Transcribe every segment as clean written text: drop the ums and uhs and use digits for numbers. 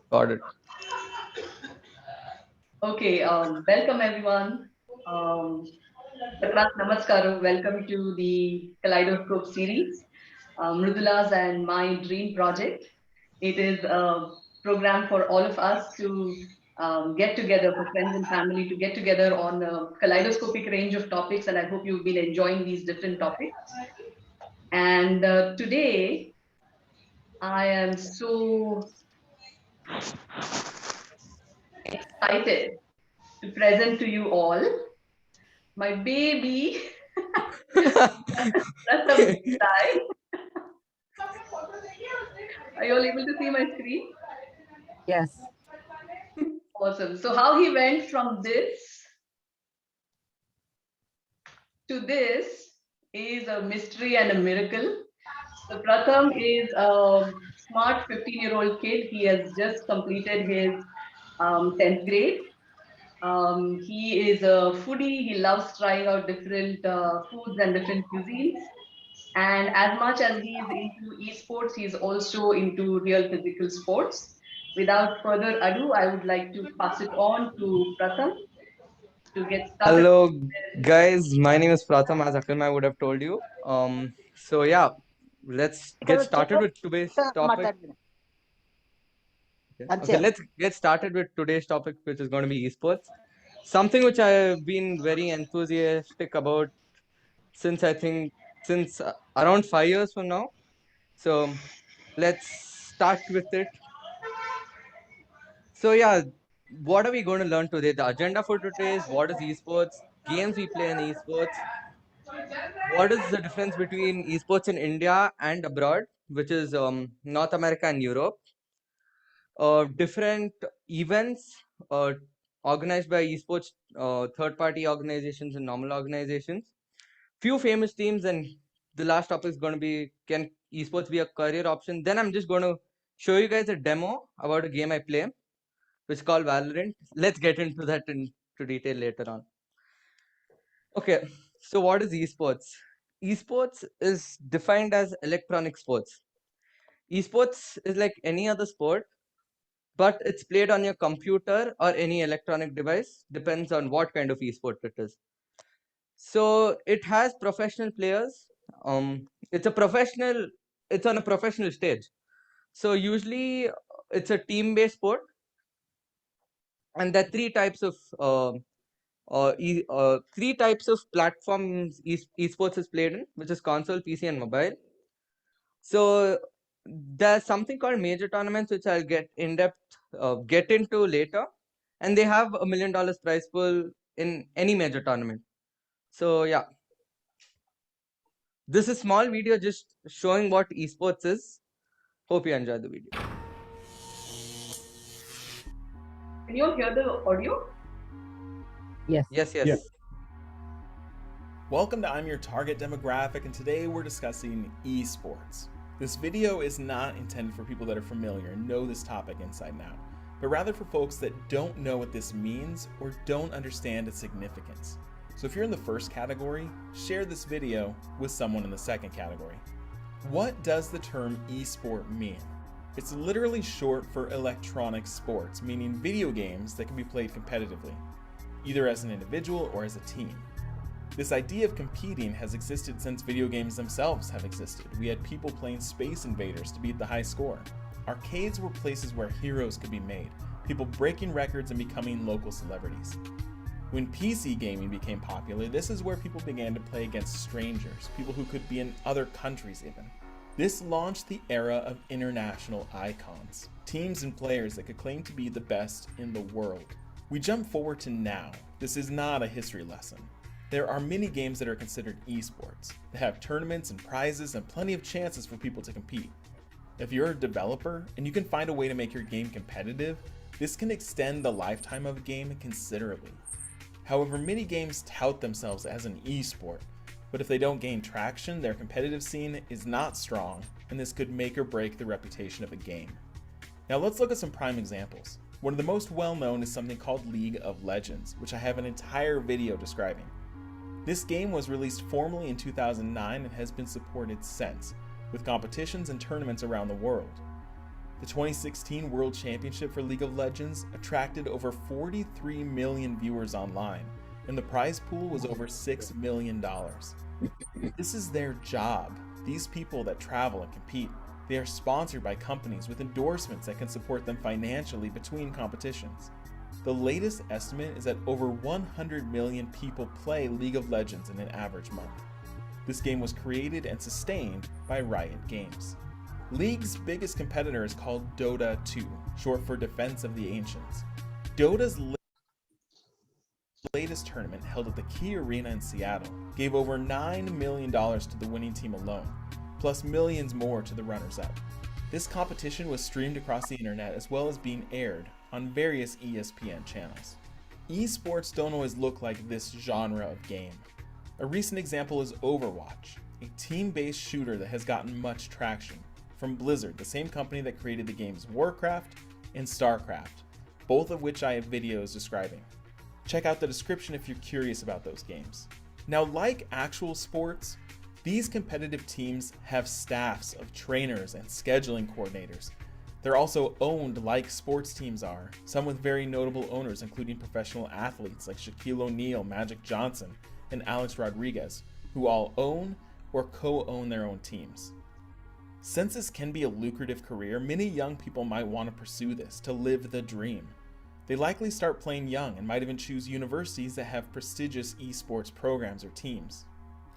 Got it. Okay, welcome everyone. Um, Pratham, Namaskaram. Welcome to the Kaleidoscope series, Mridula's and My Dream Project. It is a program for all of us to get together, for friends and family to get together on a kaleidoscopic range of topics. And I hope you've been enjoying these different topics. And today, I am so excited to present to you all my baby, Pratham Desai. Are you all able to see my screen? Yes. Awesome. So how he went from this to this is a mystery and a miracle. So Pratham is a smart 15-year-old kid. He has just completed his 10th grade. He is a foodie. He loves trying out different foods and different cuisines. And as much as he is into esports, he is also into real physical sports. Without further ado, I would like to pass it on to Pratham to get started. Hello, guys. My name is Pratham, as Akhil would have told you. So yeah, let's ఇక్కడ get started వచ్చేటప్పుడు with today's topic. మాట్లాడుతున్నా Okay, అంతే let's get started with today's topic, which is going to be esports. Something which I've been very enthusiastic about since I think since around 5 years from now. So let's start with it. So yeah, what are we going to learn today? The agenda for today is what is esports, games we play in esports, what is the difference between esports in India and abroad, which is North America and Europe, different events organized by esports third-party organizations and normal organizations, few famous teams, and the last topic is going to be, can esports be a career option? Then I'm just going to show you guys a demo about a game I play, which is called Valorant. Let's get into that into detail later on. Okay, so what is esports? Esports is defined as electronic sports. Esports is like any other sport, but it's played on your computer or any electronic device, depends on what kind of esport it is. So it has professional players. It's a professional, it's on a professional stage. So usually it's a team-based sport, and there are three types of platforms esports is played in, which is console, PC, and mobile. So there's something called major tournaments, which I'll get into later, and they have $1 million prize pool in any major tournament. So yeah, this is small video just showing what esports is. Hope you enjoy the video. Can you all hear the audio? yes Yes, yes. Yeah. Welcome to I'm Your Target Demographic, and today we're discussing esports. This video is not intended for people that are familiar and know this topic inside and out, but rather for folks that don't know what this means or don't understand its significance. So if you're in the first category, share this video with someone in the second category. What does the term esport mean? It's literally short for electronic sports, meaning video games that can be played competitively, either as an individual or as a team. This idea of competing has existed since video games themselves have existed. We had people playing Space Invaders to beat the high score. Arcades were places where heroes could be made, people breaking records and becoming local celebrities. When PC gaming became popular, this is where people began to play against strangers, people who could be in other countries even. This launched the era of international icons, teams and players that could claim to be the best in the world. We jump forward to now. This is not a history lesson. There are many games that are considered esports. They have tournaments and prizes and plenty of chances for people to compete. If you're a developer and you can find a way to make your game competitive, this can extend the lifetime of a game considerably. However, many games tout themselves as an esport, but if they don't gain traction, their competitive scene is not strong, and this could make or break the reputation of a game. Now let's look at some prime examples. One of the most well-known is something called League of Legends, which I have an entire video describing. This game was released formally in 2009 and has been supported since. with competitions and tournaments around the world. The 2016 World Championship for League of Legends attracted over 43 million viewers online, and the prize pool was over $6 million. This is their job. These people that travel and compete, they are sponsored by companies with endorsements that can support them financially between competitions. The latest estimate is that over 100 million people play League of Legends in an average month. This game was created and sustained by Riot Games. League's biggest competitor is called Dota 2, short for Defense of the Ancients. Dota's latest tournament, held at the Key Arena in Seattle, gave over $9 million to the winning team alone, plus millions more to the runners-up. This competition was streamed across the internet as well as being aired on various ESPN channels. Esports don't always look like this genre of game. A recent example is Overwatch, a team-based shooter that has gotten much traction from Blizzard, the same company that created the games Warcraft and Starcraft, both of which I have videos describing. Check out the description if you're curious about those games. Now, like actual sports, these competitive teams have staffs of trainers and scheduling coordinators. They're also owned like sports teams are, some with very notable owners including professional athletes like Shaquille O'Neal, Magic Johnson, and Alex Rodriguez, who all own or co-own their own teams. Since this can be a lucrative career, many young people might want to pursue this to live the dream. They likely start playing young and might even choose universities that have prestigious esports programs or teams.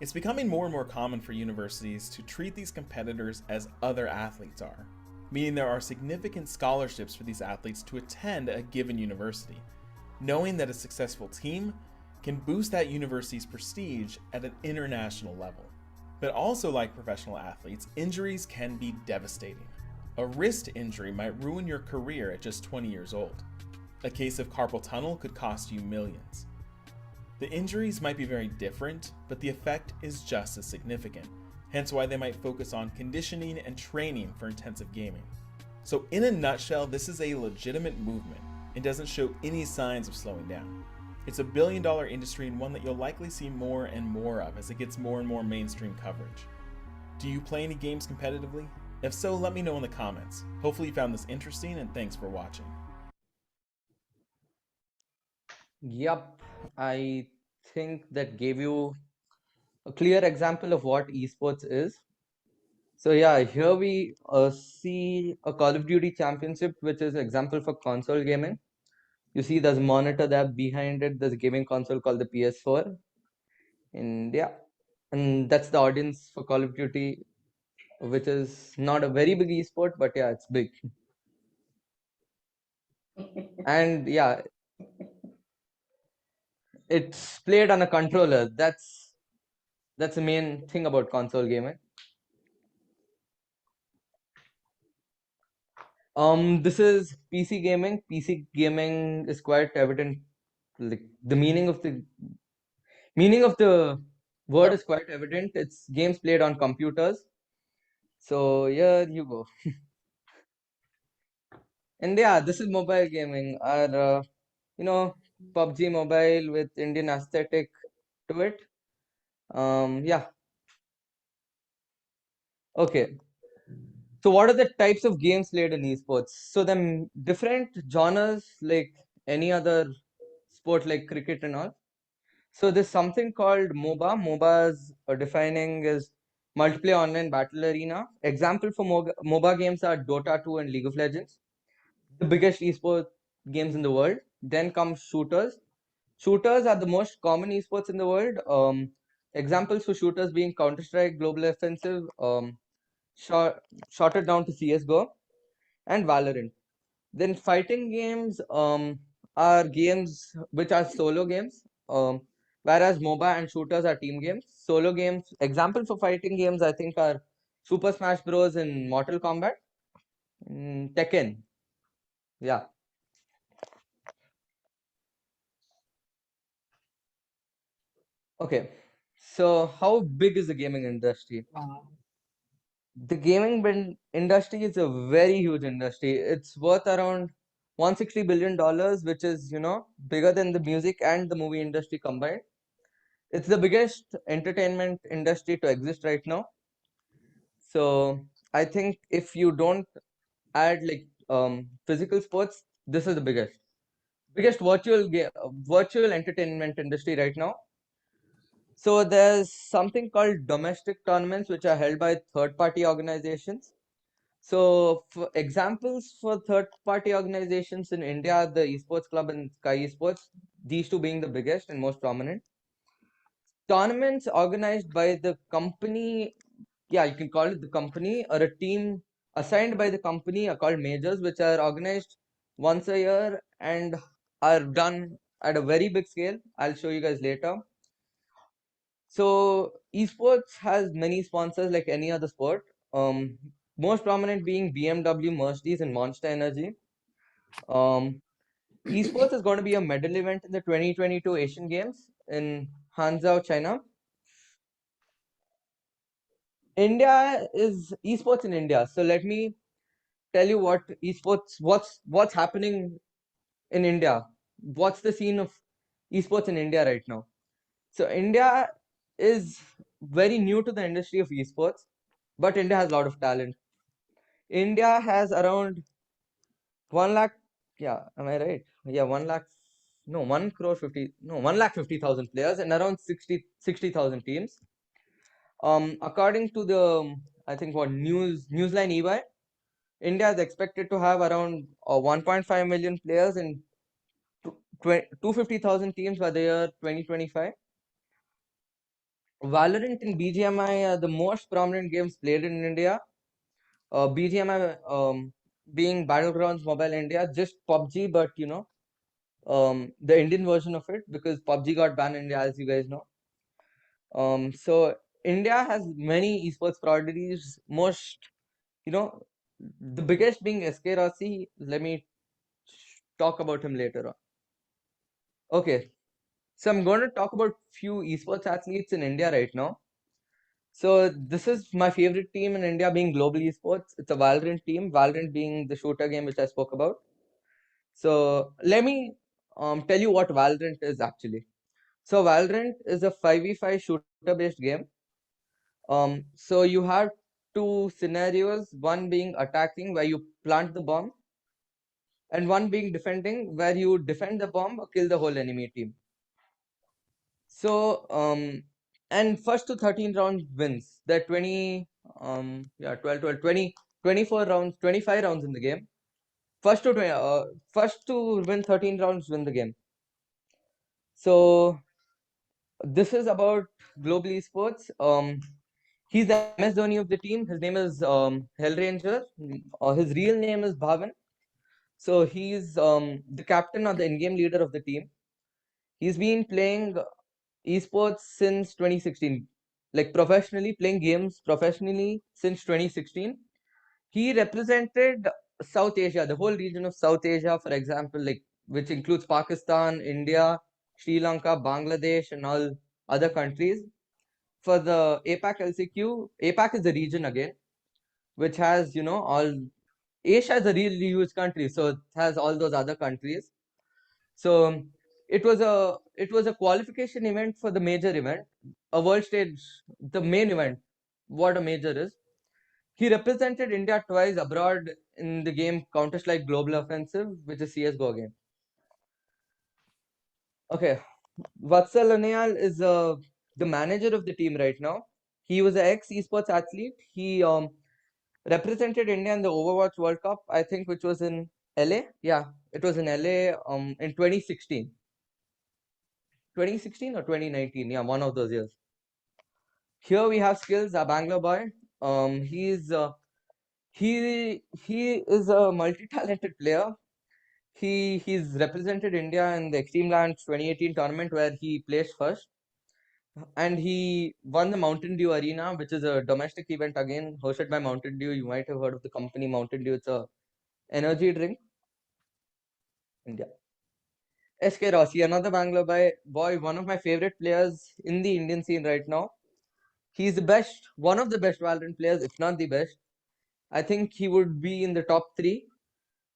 It's becoming more and more common for universities to treat these competitors as other athletes are, meaning there are significant scholarships for these athletes to attend a given university, knowing that a successful team can boost that university's prestige at an international level. But also, like professional athletes, injuries can be devastating. A wrist injury might ruin your career at just 20 years old. A case of carpal tunnel could cost you millions. The injuries might be very different, but the effect is just as significant, hence why they might focus on conditioning and training for intensive gaming. So in a nutshell, this is a legitimate movement and doesn't show any signs of slowing down. It's a billion-dollar industry and one that you'll likely see more and more of as it gets more and more mainstream coverage. Do you play any games competitively? If so, let me know in the comments. Hopefully you found this interesting, and thanks for watching. Yup, I think that gave you a clear example of what esports is. So yeah, here we see a Call of Duty championship, which is example for console gaming. You see there's a monitor there behind it. There's a gaming console called the PS4. And yeah, and that's the audience for Call of Duty, which is not a very big esport, but yeah, it's big. And yeah, it's played on a controller. That's the main thing about console gaming. This is PC gaming. PC gaming is quite evident. Like the meaning of the word is quite evident. It's games played on computers. So here you go. And yeah, this is mobile gaming. Our PUBG Mobile with Indian aesthetic to it. Yeah. Okay. So what are the types of games played in esports? So them different genres like any other sport like cricket and all. So there's something called MOBA. MOBA's defining is multiplayer online battle arena. Example for MOBA games are Dota 2 and League of Legends, the biggest esport games in the world. Then comes shooters. Shooters are the most common esports in the world. Examples for shooters being Counter-Strike, Global Offensive, short, shorted down to CSGO, and Valorant. Then fighting games are games which are solo games, whereas MOBA and shooters are team games. Solo games, example for fighting games, I think are Super Smash Bros. And Mortal Kombat, Tekken. Yeah. Okay. So how big is the gaming industry? Wow. The industry is a very huge industry. It's worth around $160 billion, which is, bigger than the music and the movie industry combined. It's the biggest entertainment industry to exist right now. So I think if you don't add like physical sports, this is the biggest virtual entertainment industry right now. So there's something called domestic tournaments which are held by third party organizations. So for examples for third party organizations in India, the Esports Club and Sky Esports, these two being the biggest and most prominent. Tournaments organized by the company, yeah, you can call it the company, or a team assigned by the company are called majors, which are organized once a year and are done at a very big scale. I'll show you guys later. So esports has many sponsors like any other sport. Um, Most prominent being BMW, Mercedes, and Monster Energy. Um, Esports is going to be a medal event in the 2022 Asian Games in Hangzhou, China. India is esports in India. So let me tell you what esports, what's happening in India. What's the scene of esports in India right now? So India is very new to the industry of esports, but India has a lot of talent. India has around 1 lakh, yeah, am I right? Yeah, 1 lakh, no, 1 crore 50, no, 1,50,000 players and around 60,000 teams. According to the, I think what Newsline EY, India is expected to have around 1.5 million players and 250,000 teams by the year 2025. Valorant and BGMI are the most prominent games played in India. BGMI being Battlegrounds Mobile India, just PUBG, but the Indian version of it, because PUBG got banned in India, as you guys know. So India has many esports prodigies. Most, the biggest being SK Rossi. Let me talk about him later on. Okay, so I'm going to talk about few esports athletes in India right now. So this is my favorite team in India, being Global Esports. It's a Valorant team. Valorant being the shooter game which I spoke about. So let me tell you what Valorant is actually. So Valorant is a 5v5 shooter-based game. So you have two scenarios, one being attacking where you plant the bomb, and one being defending where you defend the bomb or kill the whole enemy team. So and first to 13 rounds wins. There are 20 12, 12, 20, 24 rounds, 25 rounds in the game. First to win 13 rounds win the game. So this is about Global Esports. He's the MS Dhoni of the team. His name is Hellranger. His real name is Bhavan. So he's the captain or the in-game leader of the team. He's been playing esports since 2016, like professionally playing games professionally since 2016. He represented South Asia, the whole region of South Asia, for example, like which includes Pakistan, India, Sri Lanka, Bangladesh, and all other countries. For the APAC LCQ, APAC is the region again, which has all Asia is a really huge country, so it has all those other countries. So it was a qualification event for the major event, a world stage, the main event. What a major is. He represented India twice abroad in the game Counter-Strike Global Offensive, which is CS:GO game. Okay, Vatsal Anayal is the manager of the team right now. He was an ex-esports athlete. He represented India in the Overwatch World Cup, I think, which was in LA. Yeah, it was in LA in 2016. 2016 or 2019? Yeah, one of those years. Here we have skills. A Bangalore boy. He is a multi-talented player. He's represented India in the Extreme Lands 2018 tournament where he placed first, and he won the Mountain Dew Arena, which is a domestic event again hosted by Mountain Dew. You might have heard of the company Mountain Dew. It's a energy drink. India. SK Rossi, another Bangalore boy, one of my favorite players in the Indian scene right now. He's the best, one of the best Valorant players, if not the best. I think he would be in the top three.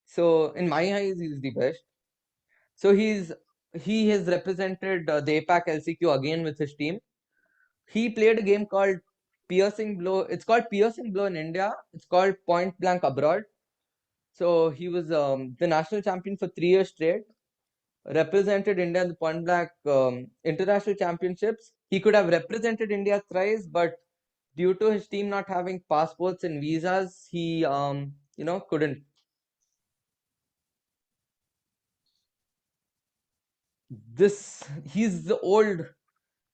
So in my eyes, he's the best. So he has represented the APAC LCQ again with his team. He played a game called piercing blow. It's called piercing blow in India. It's called point blank abroad. So he was the national champion for 3 years straight, represented India in the point blank international championships. He could have represented India thrice, but due to his team not having passports and visas, he couldn't. This he's the old.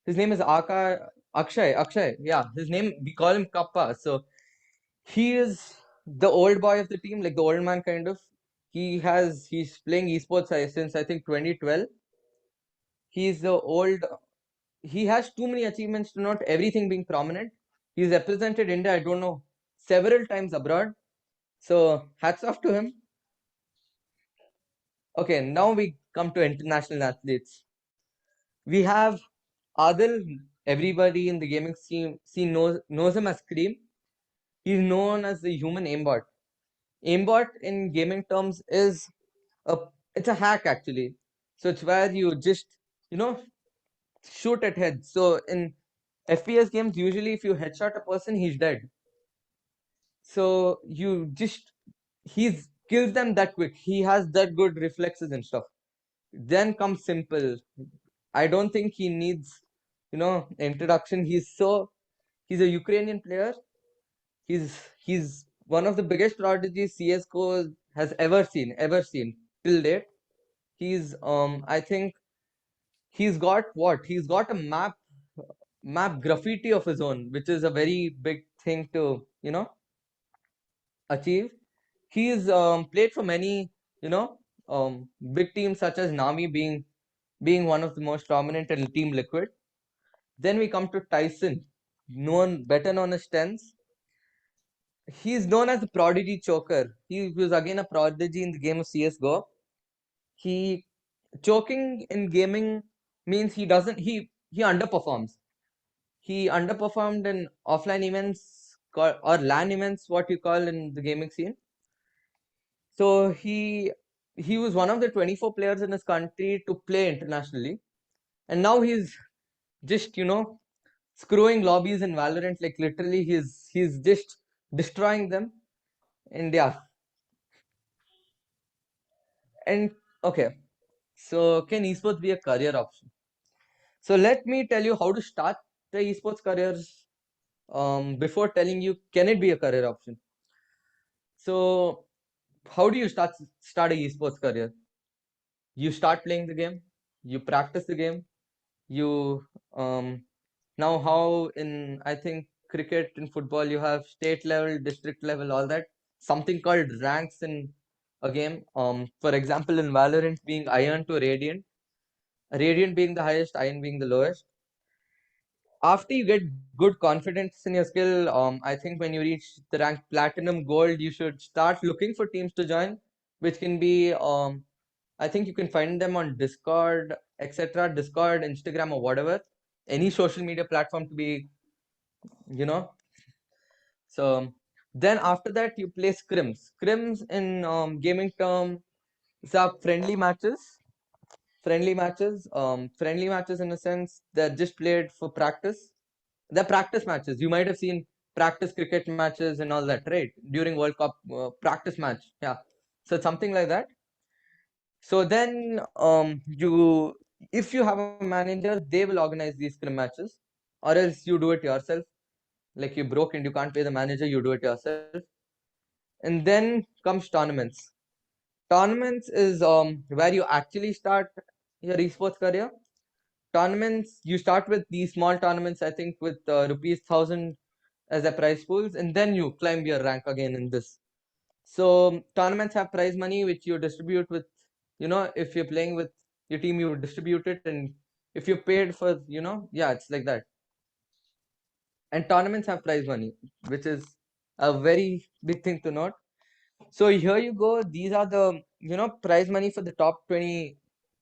His name is Akshay. Akshay, yeah. His name, we call him Kappa. So he is the old boy of the team, like the old man kind of. He's playing esports since I think 2012. He's the old. He has too many achievements to not everything being prominent. He's represented India, I don't know, several times abroad. So hats off to him. Okay, now we come to international athletes. We have Adil. Everybody in the gaming scene knows him as Cream. He's known as the human aimbot. Aimbot in gaming terms is a it's a hack actually. So it's where you just you know shoot at heads. So in FPS games, usually if you headshot a person, he's dead. So you just he's kills them that quick. He has that good reflexes and stuff. Then comes Simple. I don't think he needs introduction. He's a Ukrainian player. He's one of the biggest prodigies CS:GO has ever seen till date. He's I think he's got what? He's got a map graffiti of his own, which is a very big thing to achieve. He's played for many big teams such as Nami being one of the most prominent and Team Liquid. Then we come to Tyson, better known as Tens. He's known as the prodigy choker. He was again a prodigy in the game of CS:GO. He choking in gaming means he underperforms. He underperformed in offline events or LAN events, what you call in the gaming scene. So he was one of the 24 players in his country to play internationally, and now he's just screwing lobbies in Valorant. Like literally, he's just destroying them. And yeah, and okay. So can esports be a career option? So let me tell you how to start the esports careers. Before telling you, can it be a career option? So how do you start a esports career? You start playing the game, you practice the game, you now how in I think cricket and football you have state level, district level, all that, something called ranks in a game. For example, in Valorant being Iron to Radiant being the highest, Iron being the lowest. After you get good confidence in your skill, I think when you reach the rank platinum gold, you should start looking for teams to join, which can be I think you can find them on Discord, etc. Discord, Instagram, or whatever, any social media platform to be, you know. So then after that, you play scrims. Scrims in gaming term is friendly matches. Friendly matches in a sense they're just played for practice. They're practice matches. You might have seen practice cricket matches and all that, right? During World Cup practice match. Yeah. So it's something like that. So then if you have a manager, they will organize these scrim matches, or else you do it yourself. Like you broke and you can't pay the manager, you do it yourself. And then comes tournaments. Tournaments is where you actually start your esports career. Tournaments, you start with these small tournaments, I think with rupees 1,000 as a prize pools, and then you climb your rank again in this. So tournaments have prize money which you distribute with, if you're playing with your team, you distribute it, and if you're paid for, yeah, it's like that. And tournaments have prize money, which is a very big thing to note. So here you go. These are the prize money for the top 20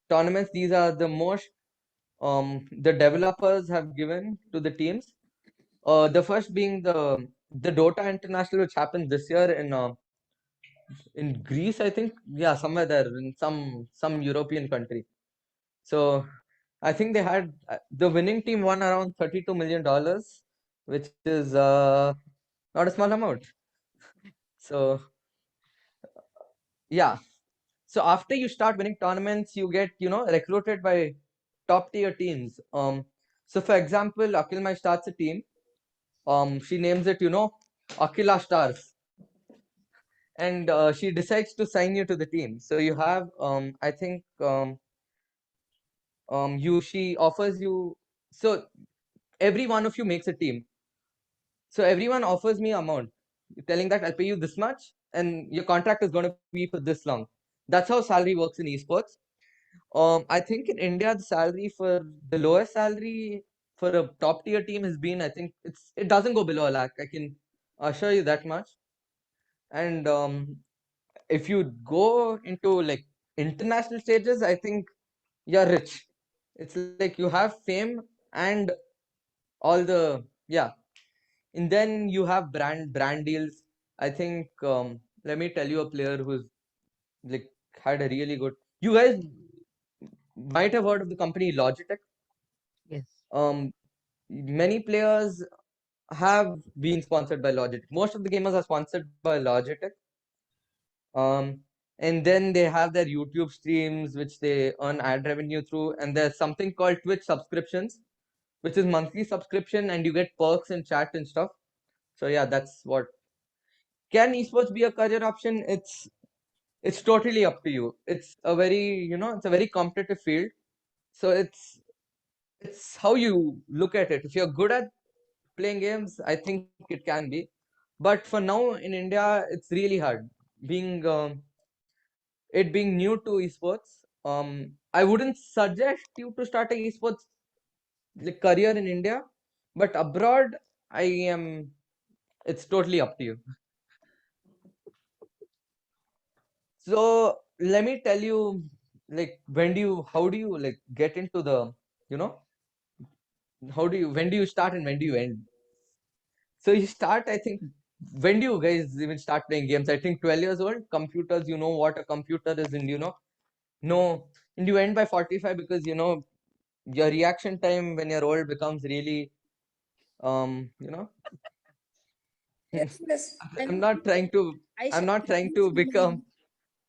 tournaments. These are the most the developers have given to the teams. The first being the Dota International, which happened this year in Greece, I think. Yeah, somewhere there in some European country. So I think they had the winning team won around $32 million. which is not a small amount. So yeah. So after you start winning tournaments, you get, recruited by top tier teams. So for example, Akilmai starts a team. She names it, Akila Stars, and she decides to sign you to the team. So you have, I think, she offers you. So every one of you makes a team. So everyone offers me amount, telling that I'll pay you this much, and your contract is going to be for this long. That's how salary works in esports. I think in India, the salary for the lowest salary for a top tier team has been, I think it doesn't go below a lakh. I can assure you that much. And if you go into like international stages, I think you're rich. It's like you have fame and all the, yeah. And then you have brand deals. I think let me tell you a player who's like had a really good. You guys might have heard of the company Logitech. Yes. Many players have been sponsored by Logitech. Most of the gamers are sponsored by Logitech. Um, and then they have their YouTube streams, which they earn ad revenue through. And there's something called Twitch subscriptions, which is monthly subscription, and you get perks and chat and stuff. So yeah, that's what. Can esports be a career option? It's totally up to you. It's a very, it's a very competitive field. So it's how you look at it. If you're good at playing games, I think it can be. But for now in India, it's really hard. Being it being new to esports, I wouldn't suggest you to start a esports like career in India, but abroad, I am. It's totally up to you. So let me tell you, like, how do you like get into the, you know, when do you start and when do you end? So you start, I think, when do you guys even start playing games? I think 12 years old, computers, you know what a computer is, and no, and you end by 45 because, your reaction time when you're old becomes really, you know, Yes, yes. I'm not trying to, I I'm shall not keep trying this to in become, mind.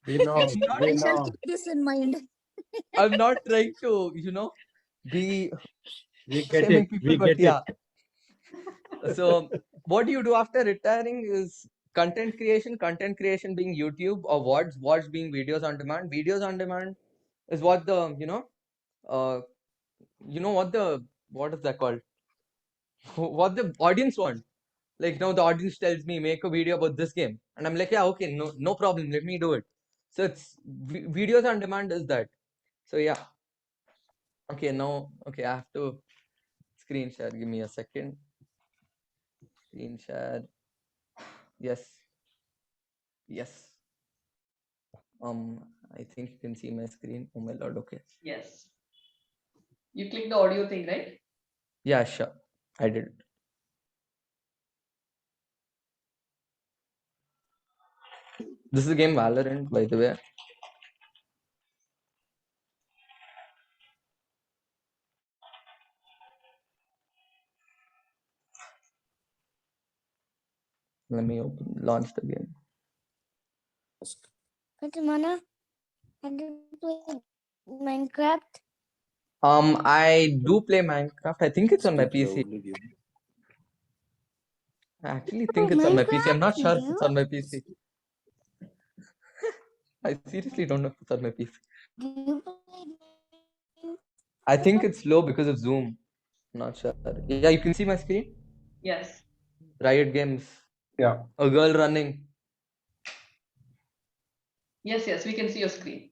We know. I'm not, We I shall know. keep this in mind. I'm not trying to, be We get shaming it. people, We but get it. yeah. So what you do after retiring is content creation being YouTube, or VODs being videos on demand. Videos on demand is what the, uh, what is that called? What the audience want. Like now the audience tells me make a video about this game, and I'm like, yeah, okay, no problem, let me do it. So it's videos on demand is that. So yeah, okay, now okay, I have to screen share. Give me a second. Screen share. Yes, yes. I think you can see my screen. Oh my lord, okay. Yes. You click the audio thing, right? Yeah, sure. I did it. This is the game Valorant, by the way. Let me launch the game. Fatimana, have you played Minecraft? I do play Minecraft. I think it's on my PC. I actually think it's on my PC. I'm Minecraft, not sure if do it's on my PC. I seriously don't know if it's on my PC. you play? I think it's slow because of Zoom. Not sure. Yeah, you can see my screen. Yes. Riot Games. Yeah. A girl running. Yes, we can see your screen.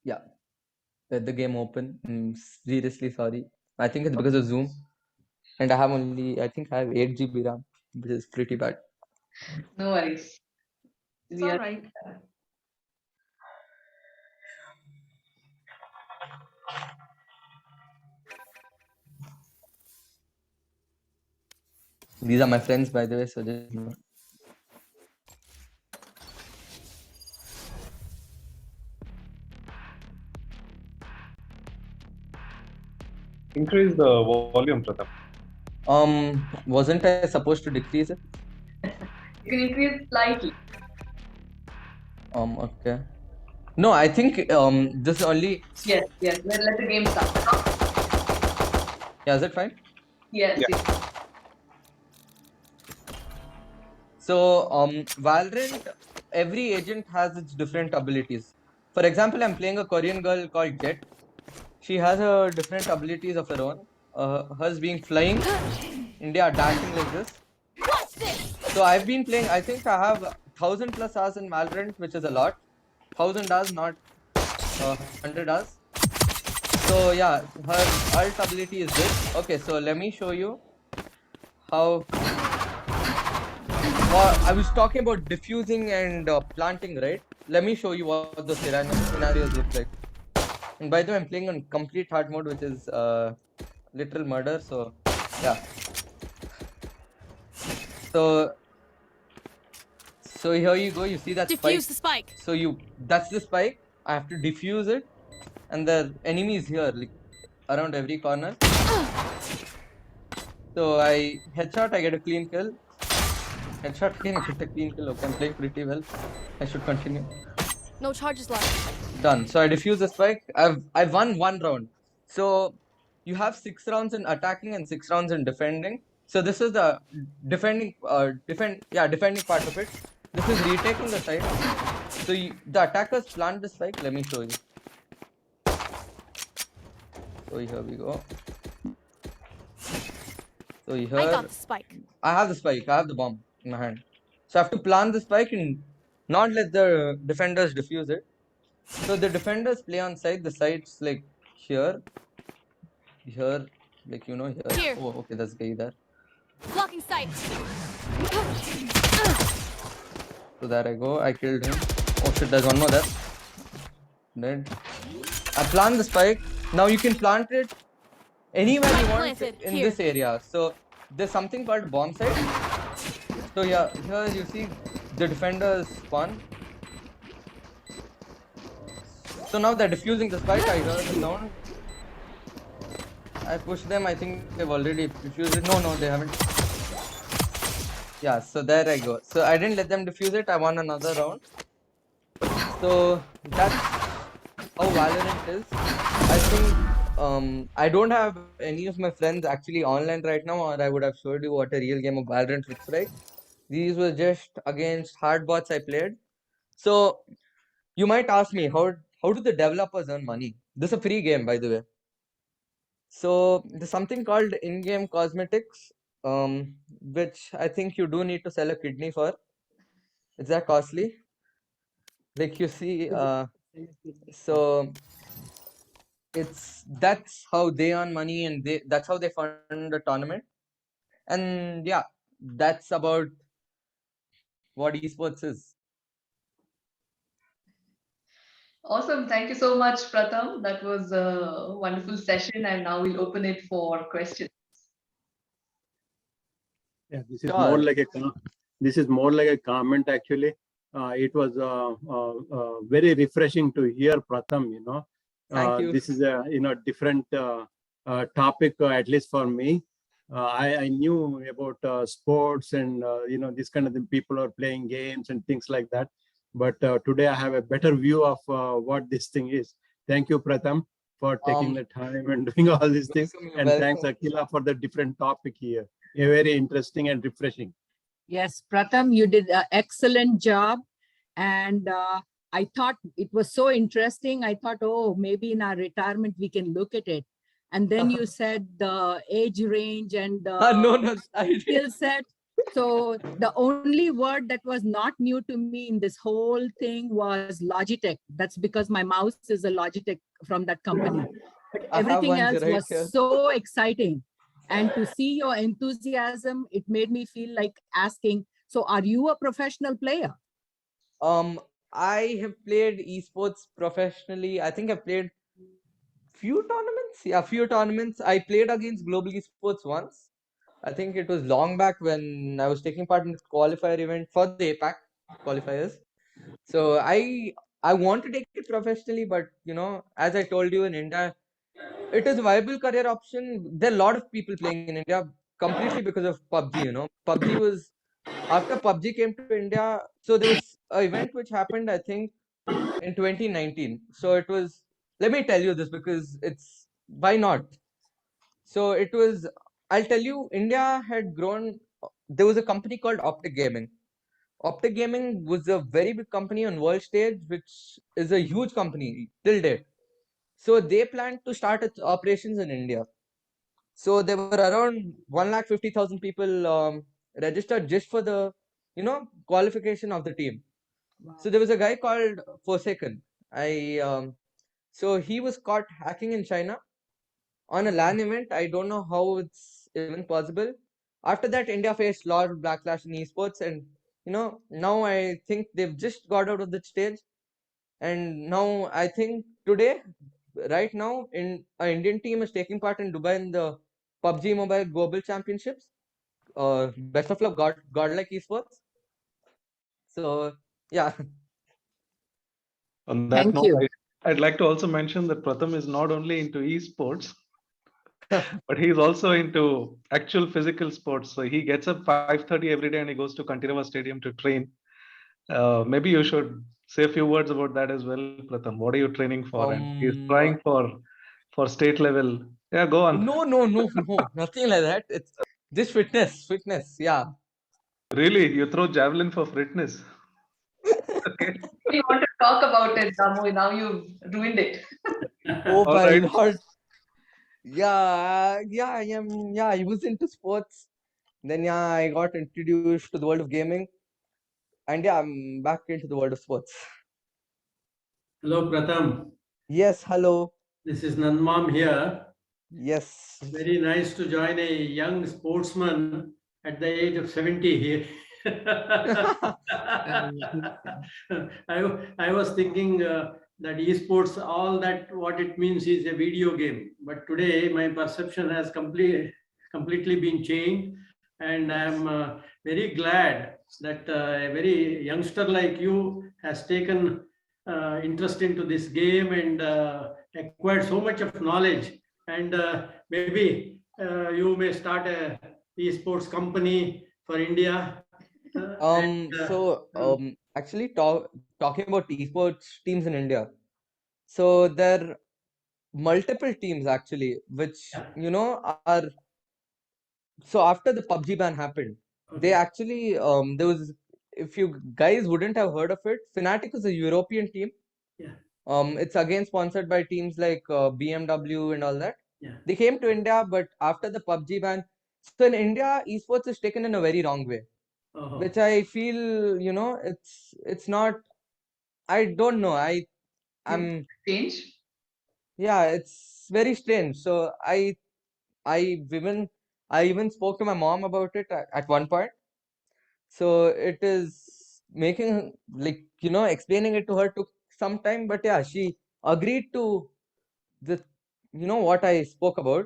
Yeah. Let the game open. Seriously sorry. I think it's because of Zoom. And I think I have 8 GB RAM, which is pretty bad. No worries. It's We all are right. These are my friends, by the way, so just Increase the volume, Pratham. Wasn't I supposed to decrease it? You can increase slightly. Okay. No, I think this only. Yes, yes. Let the game start. Yeah, is it fine? Yes, Yeah. yes. So Valorant, every agent has its different abilities. For example, I'm playing a Korean girl called Jet. She has her different abilities of her own. Hers being flying, India dashing like this. So I've been playing. I think I have 1,000+ hours in Valorant, which is a lot. 1,000 hours, not 100 hours. So yeah, her ult ability is this. Okay, so let me show you how. I was talking about diffusing and planting, right? Let me show you what the scenarios look like. And by the way, I'm playing on complete hard mode, which is literal murder. So yeah. So here you go. You see that spike. Defuse the spike. So that's the spike. I have to defuse it, and the enemy is here, like around every corner. So I headshot. I get a clean kill. Headshot again. I get a clean kill. Okay, I'm playing pretty well. I should continue. No charges left. Done. So I defuse the spike. I've won one round. So you have 6 rounds in attacking and 6 rounds in defending. So this is the defending defending part of it. This is retaking the site. So the attackers plant the spike. Let me show you. So here we go. So here I got the spike. I have the spike. I have the bomb in my hand. So I have to plant the spike and not let the defenders defuse it. So the defenders play on site. The sites like here, like here. Here. Oh, okay, that's guy there. Blocking sight. So there I go. I killed him. Oh shit, there's one more there. Dead. I plant the spike. Now you can plant it anywhere you Spike want planted. in Here. this area. So there's something called bomb site. So yeah, here you see the defenders spawn. So now they're defusing the spike. I heard them down. I pushed them. I think they've already defused it. No, they haven't. Yeah, so there I go. So I didn't let them defuse it. I won another round. So that's how Valorant is. I think I don't have any of my friends actually online right now, or I would have showed you what a real game of Valorant looks like. These were just against hard bots I played. So you might ask me, how do the developers earn money? This is a free game, by the way. So there's something called in-game cosmetics, which I think you do need to sell a kidney for. Is that costly? Like you see, so that's how they earn money, and that's how they fund the tournament. And yeah, that's about what esports is. Awesome. Thank you so much, Pratham. That was a wonderful session, and now we'll open it for questions. Yeah, this is more like a comment actually. It was very refreshing to hear Pratham. Thank you. This is a different topic, at least for me. I knew about sports and this kind of thing. People are playing games and things like that. But today I have a better view of what this thing is. Thank you, Pratham, for taking the time and doing all these things. And thanks, Akila, for the different topic here. Very interesting and refreshing. Yes, Pratham, you did an excellent job. And I thought it was so interesting. I thought, oh, maybe in our retirement, we can look at it. And then you said the age range and the skill set. So the only word that was not new to me in this whole thing was Logitech. That's because my mouse is a Logitech from that company. But everything else was so exciting. And to see your enthusiasm, it made me feel like asking, so are you a professional player? I have played esports professionally. I think I played few tournaments. Yeah, few tournaments. I played against Global Esports once. I think it was long back when I was taking part in the qualifier event for the APAC qualifiers. So I want to take it professionally, but as I told you, in India, it is a viable career option. There are a lot of people playing in India. completely because of PUBG. PUBG was after PUBG came to India. So there was an event which happened, I think, in 2019. So it was. Let me tell you this because it's why not. So it was. I'll tell you, India had grown. There was a company called Optic Gaming. Optic Gaming was a very big company on world stage, which is a huge company till date. So they planned to start its operations in India. So there were around 150,000 people registered just for the, qualification of the team. So Wow. there was a guy called Forsaken. I so he was caught hacking in China on a LAN event. I don't know how it's even possible. After that, India faced a lot of backlash in esports, and now I think they've just got out of the stage. And now I think today, right now, an Indian team is taking part in Dubai in the PUBG Mobile Global Championships. Best of luck, Godlike Esports. So yeah. On that Thank note, you. I'd like to also mention that Pratham is not only into esports, but he's also into actual physical sports. So he gets up 5:30 every day and he goes to Kantirava Stadium to train. Maybe you should say a few words about that as well, Pratham. What are you training for? And he's um trying for state level. Yeah, go on. no, nothing like that. It's just fitness. Yeah. Really, you throw javelin for fitness. Okay. We want to talk about it, Damu. Now you've ruined it. Oh All my right. lord. Yeah, I am. Yeah, I was into sports. Then yeah, I got introduced to the world of gaming, and yeah, I'm back into the world of sports. Hello, Pratham. Yes, hello. This is Nandmam here. Yes. Very nice to join a young sportsman at the age of 70 here. I was thinking that esports, all that what it means is a video game. But today my perception has completely been changed. And I'm very glad that a very youngster like you has taken interest into this game and acquired so much of knowledge. And maybe you may start a esports company for India. Actually, talking about esports teams in India. So there are multiple teams actually, which Yeah, are. So after the PUBG ban happened, they okay. actually there was. If you guys wouldn't have heard of it, Fnatic is a European team. Yeah, It's again sponsored by teams like BMW and all that. yeah. They came to India, but after the PUBG ban, so in India, esports is taken in a very wrong way, which Oh, I feel, it's not. I don't know. You I'm change. Yeah, it's very strange. So I even I even spoke to my mom about it at one point. So it is making like explaining it to her took some time, but yeah, she agreed to the what I spoke about.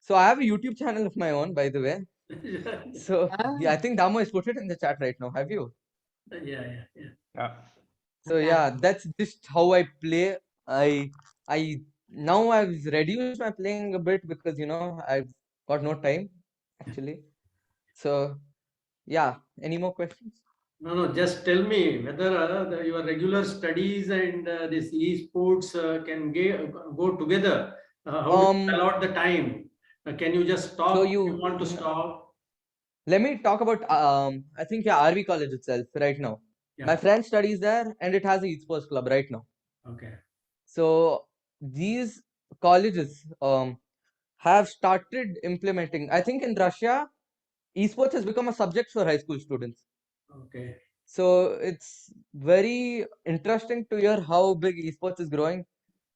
So I have a YouTube channel of my own, by the way. yeah, So Ah, yeah, I think Damo has put it in the chat right now. Have you? yeah, yeah. Yeah. So yeah. yeah, that's just how I play. I now I've reduced my playing a bit because I've got no time actually. So yeah, any more questions? No, no, just tell me whether your regular studies and this esports can go together. How do you Um, allot the time? Can you just so stop if you you want to stop? let me talk about I think yeah, RV College itself right now. My Yeah, friend studies there and it has a esports club right now. okay. So these colleges have started implementing. I think in Russia, esports has become a subject for high school students. Okay. So it's very interesting to hear how big esports is growing.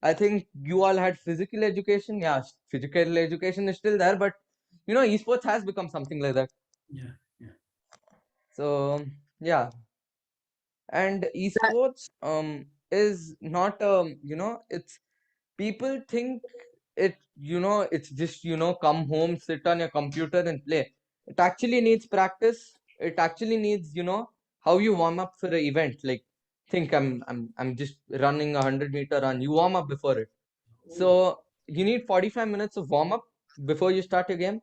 I think you all had physical education. Yeah, physical education is still there, but esports has become something like that. Yeah, yeah. So yeah, and That- esports is not it's people think it's just come home, sit on your computer and play. It actually needs practice. It actually needs how you warm up for an event. Like think I'm just running 100-meter run. You warm up before it. Oh, So you need 45 minutes of warm up before you start your game.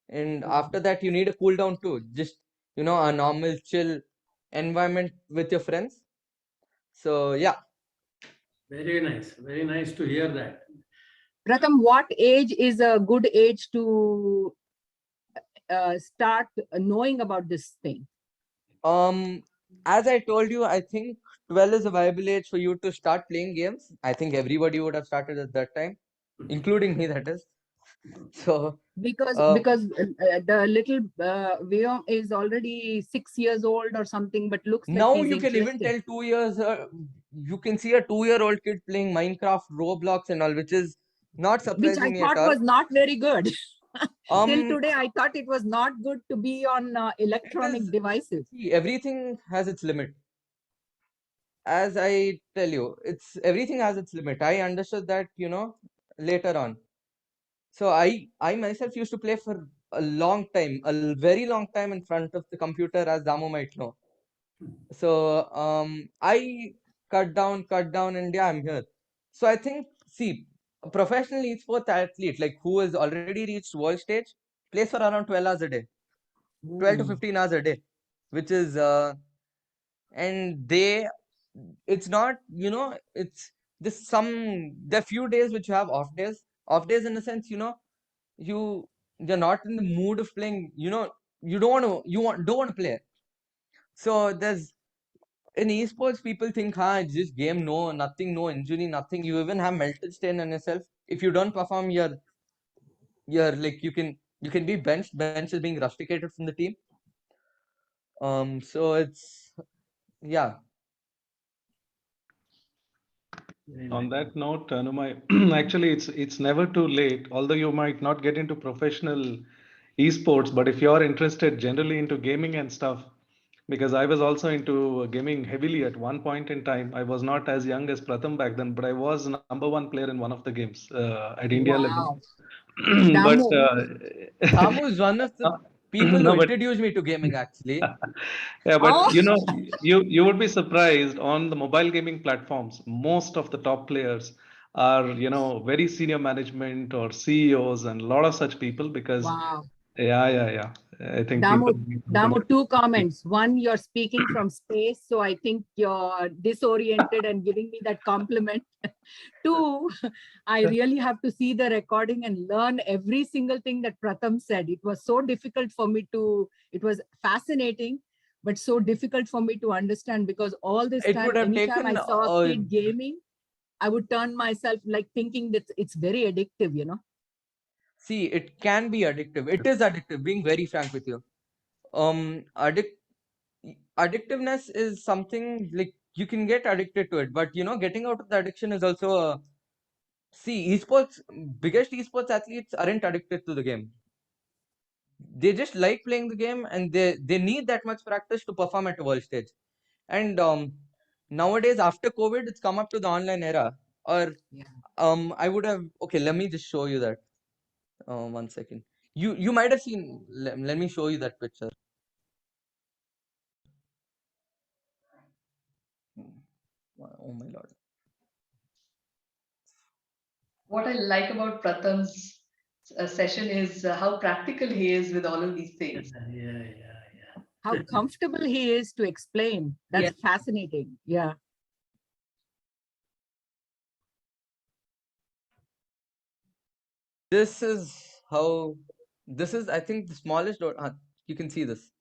and after that you need a cool down too. Just a normal chill environment with your friends. So yeah. Very nice to hear that. Pratham, what age is a good age to start knowing about this thing? As I told you, I think 12 is a viable age for you to start playing games. I think everybody would have started at that time, including me, that is. So Because uh, the little Vyom is already 6 years old or something, but looks like now he's you can even interested. tell 2 years, you can see a 2-year-old kid playing Minecraft, Roblox, and all, which is not Which I surprising me at thought all. was not very good. Till Um, today, I thought it was not good to be on it is, electronic devices. see, everything has its limit. As I tell you, it's everything has its limit. I understood that, later on. So I myself used to play for a long time, a very long time in front of the computer, as Damu might know. So I cut down, and yeah, I'm here. So I think, see, a professional esports athlete like who has already reached world stage plays for around 12 hours a day, 12 to 15 hours a day, which is and they, it's not, it's just there are few days which you have off days in a sense, you you're not in the mood of playing, you don't want to play. So there's in esports, people think, it's just game, no, nothing, no injury, nothing. You even have mental strain on yourself. If you don't perform, you're like you can be benched. Bench is being rusticated from the team. So it's yeah. On that note, Anumai, actually, it's never too late. Although you might not get into professional esports, but if you're interested generally into gaming and stuff, because I was also into gaming heavily at one point in time. I was not as young as Pratham back then, but I was number one player in one of the games at India level. Wow. But Damu, Tamu is one of the people who no, but introduced me to gaming, actually. yeah, but oh, you would be surprised on the mobile gaming platforms. Most of the top players are very senior management or CEOs and a lot of such people because wow. yeah. I think people. Damu, two comments. One, you're speaking from space, so I think you're disoriented and giving me that compliment. Two, I really have to see the recording and learn every single thing that Pratham said. It was so difficult for me it was fascinating, but so difficult for me to understand because all this It time, would have anytime I taken. saw a kid gaming, I would turn myself like thinking that it's very addictive. See, it can be addictive. It is addictive. Being very frank with you, addictiveness is something like you can get addicted to it, but getting out of the addiction is also a. See, biggest esports athletes aren't addicted to the game. They just like playing the game, and they need that much practice to perform at a world stage. And nowadays, after COVID, it's come up to the online era. Or Yeah. I would have. Okay, let me just show you that. 1 second. You might have seen. Let me show you that picture. Oh my lord. What I like about Pratham's session is how practical he is with all of these things. Yeah. How comfortable he is to explain. That's fascinating. Yeah. This is how. This is, I think, the smallest. You can see this.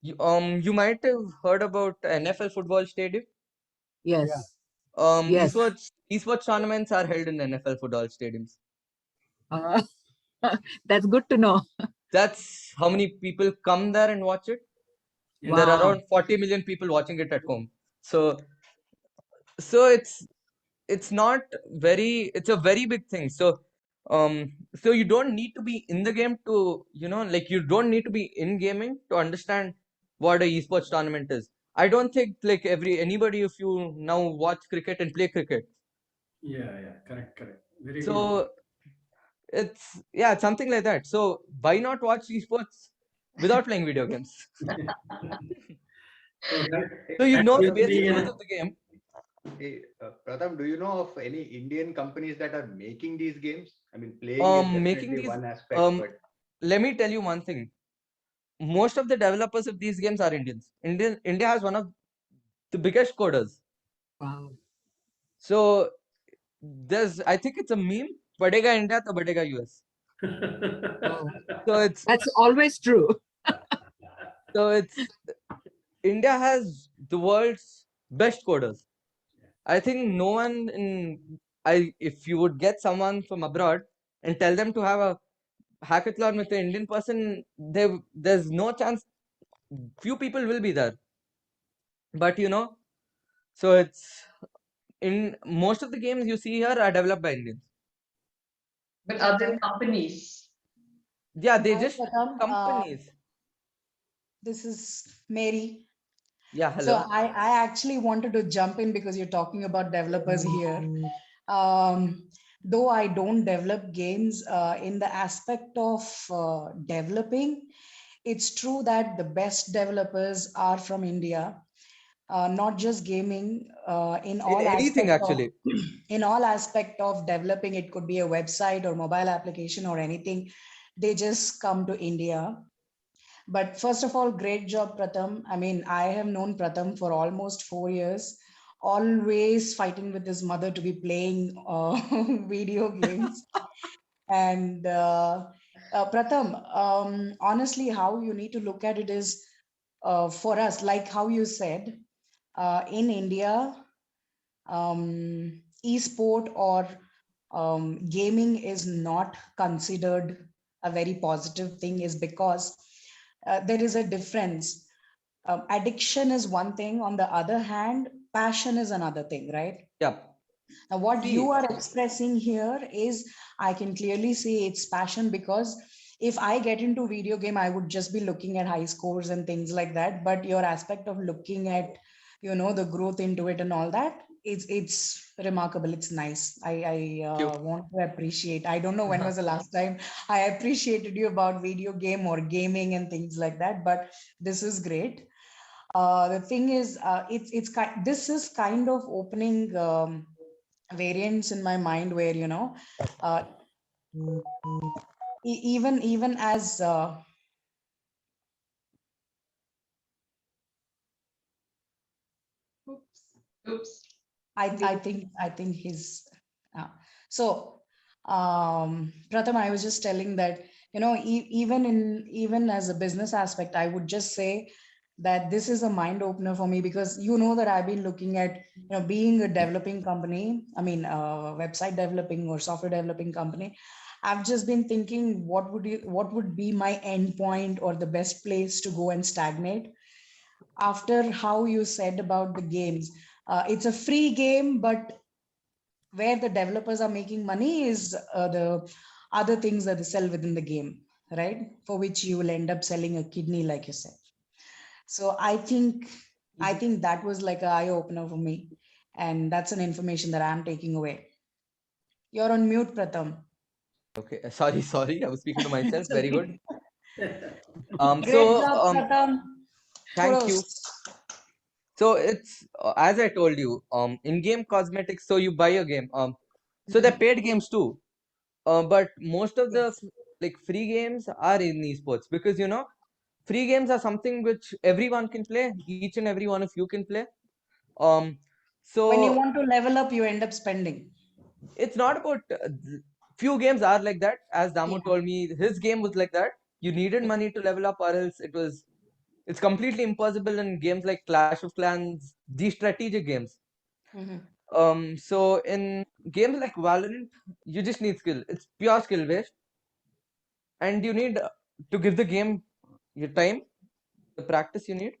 You might have heard about NFL football stadium. Yes. Um, Yes. esports tournaments are held in NFL football stadiums. Uh, that's good to know. That's how many people come there and watch it. There are Wow. around 40 million people watching it at home. So it's not very. It's a very big thing. So you don't need to be in the game to like you don't need to be in gaming to understand what a esports tournament is. I don't think like anybody, if you now watch cricket and play cricket. Yeah. Correct. Very good. So it's something like that. So why not watch esports without playing video games? So So you that know the gives basic me rules a of the game. Hey, Pratham, do you know of any Indian companies that are making these games? I mean, playing is Making definitely these one aspect, but let me tell you one thing. Most of the developers of these games are Indians. India has one of the biggest coders. Wow. So there's, I think it's a meme. Badega India to badega US. Oh, So it's that's always true. so it's India has the world's best coders. I think no one in if you would get someone from abroad and tell them to have a hackathon with an Indian person, there's no chance. Few people will be there, but so it's in most of the games you see here are developed by Indians. But other companies. Yeah, they Hi, just Pratham. companies. This is Mary. Yeah, So hello. I actually wanted to jump in because you're talking about developers here. Though I don't develop games in the aspect of developing, it's true that the best developers are from India. Not just gaming, in In all anything aspect of actually. in all aspect of developing. It could be a website or mobile application or anything. They just come to India. But first of all, great job, Pratham. I mean, I have known Pratham for almost 4 years, always fighting with his mother to be playing video games. And Pratham, honestly, how you need to look at it is, for us, like how you said, in India, esport or gaming is not considered a very positive thing, is because there is a difference. Addiction is one thing, on the other hand, passion is another thing, right? Yeah. Now, what you See, are expressing here is, I can clearly see it's passion, because if I get into video game, I would just be looking at high scores and things like that. But your aspect of looking at, the growth into it and all that, it's remarkable. It's nice. I thank you. want to appreciate. I don't know when was the last time I appreciated you about video game or gaming and things like that, but this is great. The thing is, this is kind of opening variants in my mind where uh, even as Oops. I think he's uh, so Pratham, I was just telling that, even as a business aspect, I would just say that this is a mind opener for me, because that I've been looking at, being a developing company, I mean, website developing or software developing company. I've just been thinking, what would be my end point or the best place to go and stagnate, after how you said about the games. It's a free game, but where the developers are making money is the other things that they sell within the game, right? For which you will end up selling a kidney, like you said. So I think that was like an eye opener for me, and that's an information that I'm taking away. You're on mute, Pratham. Okay. Sorry. I was speaking to myself. It's Very good. okay. Great So job, Pratham. thank you. Kudos. So it's as I told you, in-game cosmetics. So you buy a game. So they're paid games too. But most of the Yes. like free games are in esports, because free games are something which everyone can play. Each and every one of you can play. Um, When you so want to level up, you end up spending. it's not about few games are like that. As Yeah. Damu told me, his game was like that. You needed money to level up, or else it's completely impossible in games like Clash of Clans, these strategic games. Mhm. So in games like Valorant, you just need skill. It's pure skill based, and you need to give the game your time, the practice you need,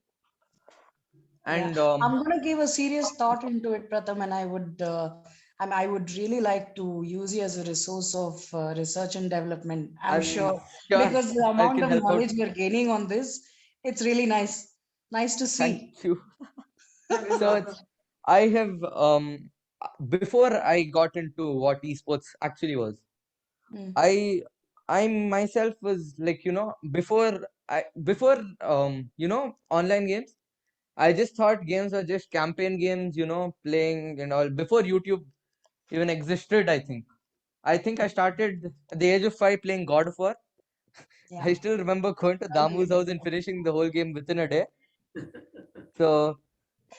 Yeah, and I'm gonna give a serious thought into it, Pratham, and I would really like to use you as a resource of research and development. I'm I'm sure, sure because the I amount can of help out. knowledge you're gaining on this, it's really nice. Nice to Thank see. you. So it's I have before I got into what esports actually was, Mm. I I myself was like before online games. I just thought games were just campaign games, playing and all. Before YouTube even existed, I think. I started at the age of 5 playing God of War. Yeah. I still remember going to Damu's house and finishing the whole game within a day. So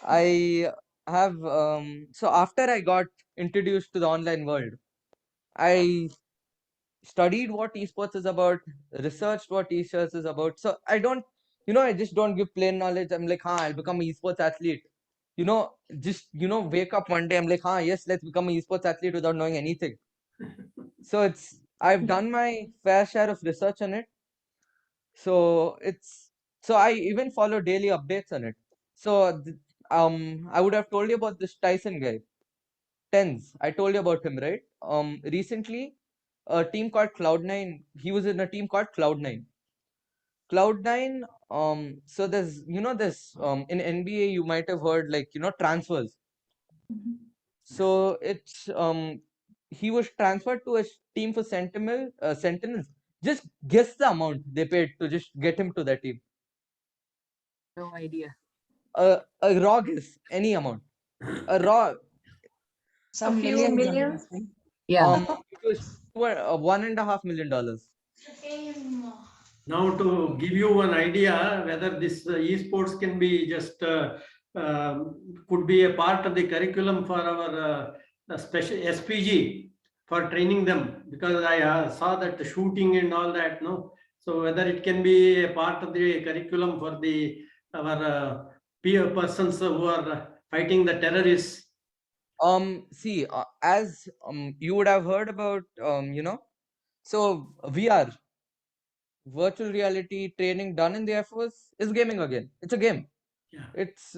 I have so after I got introduced to the online world, I studied what esports is about, researched what esports is about. So I don't, I just don't give plain knowledge. I'm like, I'll become an esports athlete. Just wake up one day. I'm like, yes, let's become an esports athlete without knowing anything. So I've done my fair share of research on it. So I even follow daily updates on it. So I would have told you about this Tyson guy, Tens. I told you about him, right? Recently, a team called Cloud9. He was in a team called Cloud9. Cloud9. So there's in NBA you might have heard like transfers. So he was transferred to a team for Sentinels. Just guess the amount they paid to just get him to that team. No idea. A raw guess, any amount. A raw. Some few millions. I'm millions? guessing. Yeah. It was $1.5 million. Now, to give you an idea whether this esports can be just could be a part of the curriculum for our special SPG for training them, because I saw that the shooting and all that, no. So whether it can be a part of the curriculum for the our peer persons who are fighting the terrorists. See, as you would have heard about, so VR, virtual reality training done in the Air Force is gaming again. It's a game. Yeah. It's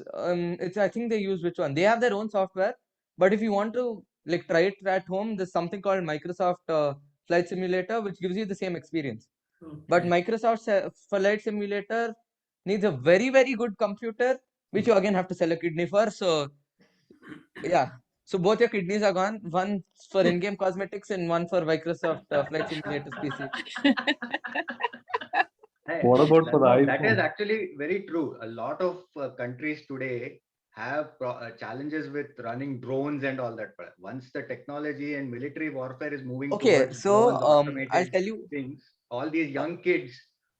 I think they use which one? They have their own software, but if you want to like try it at home, there's something called Microsoft Flight Simulator, which gives you the same experience. But Okay. Microsoft Flight Simulator needs a very, very good computer, which you again have to sell a kidney for. So yeah, so both your kidneys are gone. One for in-game cosmetics and one for Microsoft Flight Simulator's PC. Hey, What about for the no, that is iPhone? actually very true. A lot of countries today have challenges with running drones and all that. But once the technology and military warfare is moving Okay, towards so drones, I'll automated tell you. things, all these young kids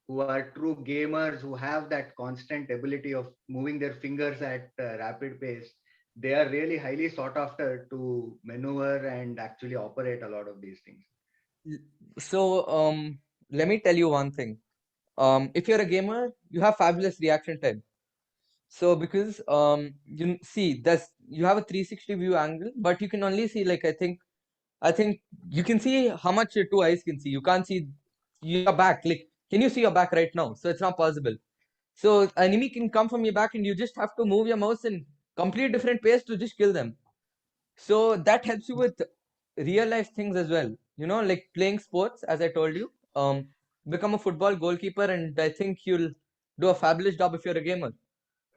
who are true gamers, who have that constant ability of moving their fingers at rapid pace, they are really highly sought after to maneuver and actually operate a lot of these things. So let me tell you one thing. If you're a gamer, you have fabulous reaction time. So because you see you have a 360 view angle, but you can only see like I think you can see how much your two eyes can see. You can't see your back. Like, can you see your back right now? So it's not possible. So enemy can come from your back, and you just have to move your mouse in complete different pace to just kill them. So that helps you with real life things as well. Like playing sports, as I told you. Become a football goalkeeper, and I think you'll do a fabulous job if you're a gamer.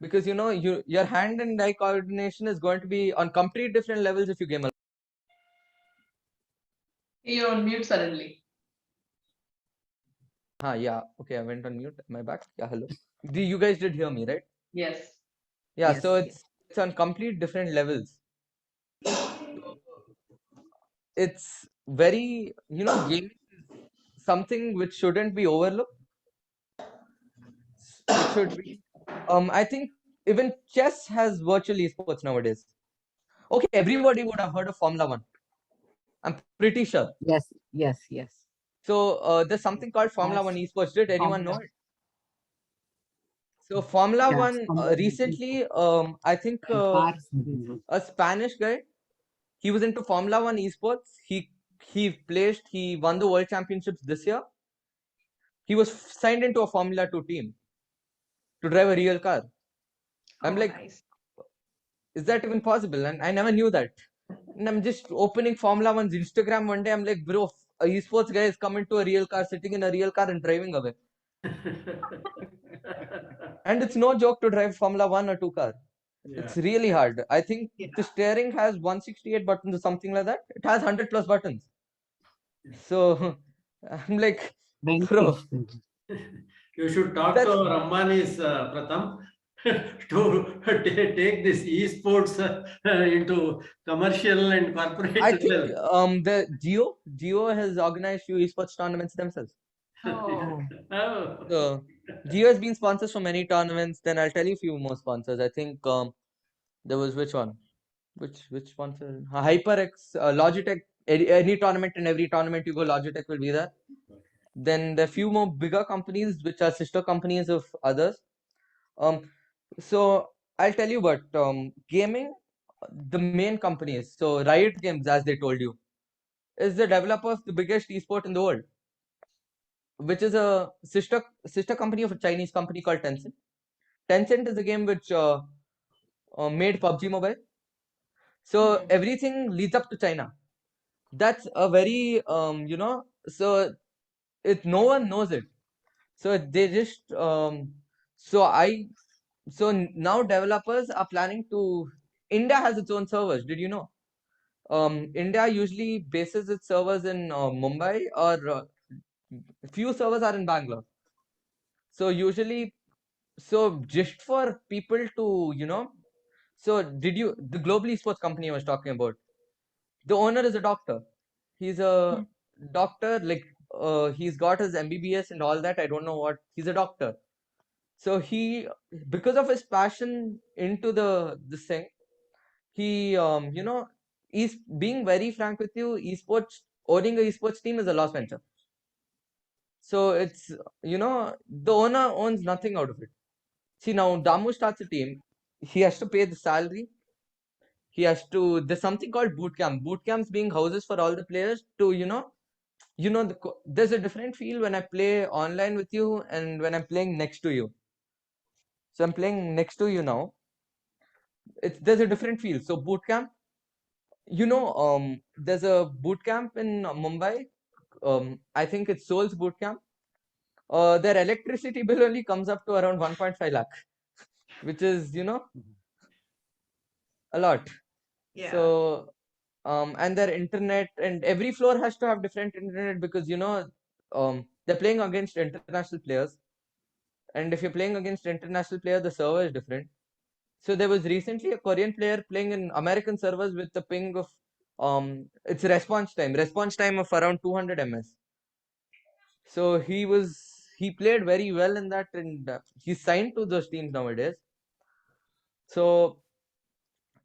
Because your hand and eye coordination is going to be on complete different levels if you game a lot. You're on mute suddenly. Yeah. Okay, I went on mute. Am I back? Yeah, hello. You guys did hear me, right? Yes. Yeah, Yes. so it's on complete different levels. It's very, gaming is something which shouldn't be overlooked. It should be. I think even chess has virtual esports nowadays. Okay, everybody would have heard of Formula One. I'm pretty sure. Yes. Yes. Yes. So there's something called Formula One esports. Did anyone know it? So Formula Yeah. One recently, I think Cars. a Spanish guy. He was into Formula One esports. He won the world championships this year. He was signed into a Formula 2 team to drive a real car. I'm like, Nice. is that even possible? And I never knew that. And I'm just opening Formula One's Instagram one day. I'm like, bro, a esports guy is coming to a real car, sitting in a real car and driving away. And it's no joke to drive Formula 1 or 2 car. Yeah. It's really hard. I think the steering has 168 buttons or something like that. It has 100 plus buttons. So I'm like, bro. You should talk to our Ambani's Pratham. to take this esports into commercial and corporate I think level. the Geo has organized few esports tournaments themselves. Oh, Oh. So Geo has been sponsors for many tournaments. Then I'll tell you a few more sponsors. I think there was which one? Which sponsor? HyperX, Logitech. Any tournament, in every tournament you go, Logitech will be there. Then there are few more bigger companies which are sister companies of others. So I'll tell you, but gaming, the main companies. So Riot Games, as they told you, is the developer of the biggest esport in the world, which is a sister company of a Chinese company called Tencent. Tencent is a game which made PUBG Mobile. So everything leads up to China. That's a very so it no one knows it. So they just so I so now developers are planning to. India has its own servers. Did you know? India usually bases its servers in Mumbai, or few servers are in Bangalore. So usually, so just for people to so did you the global esports company I was talking about? The owner is a doctor. He's a doctor, like he's got his MBBS and all that. I don't know what. He's a doctor. So he, because of his passion into this thing, he he's being very frank with you. Esports, owning a esports team is a loss venture. So it's the owner owns nothing out of it. See, now Damu starts a team. He has to pay the salary. He has to. There's something called boot camp. Boot camps being houses for all the players to there's a different feel when I play online with you and when I'm playing next to you. So I'm playing next to you now. There's a different feel. So boot camp, there's a boot camp in Mumbai. I think it's Seoul's boot camp. Their electricity bill only comes up to around 1.5 lakh, which is a lot. yeah. So and their internet, and every floor has to have different internet because they're playing against international players, and if you're playing against international players, the server is different. So there was recently a Korean player playing in American servers with the ping of it's response time of around 200 ms. So he played very well in that, and he's signed to those teams nowadays. So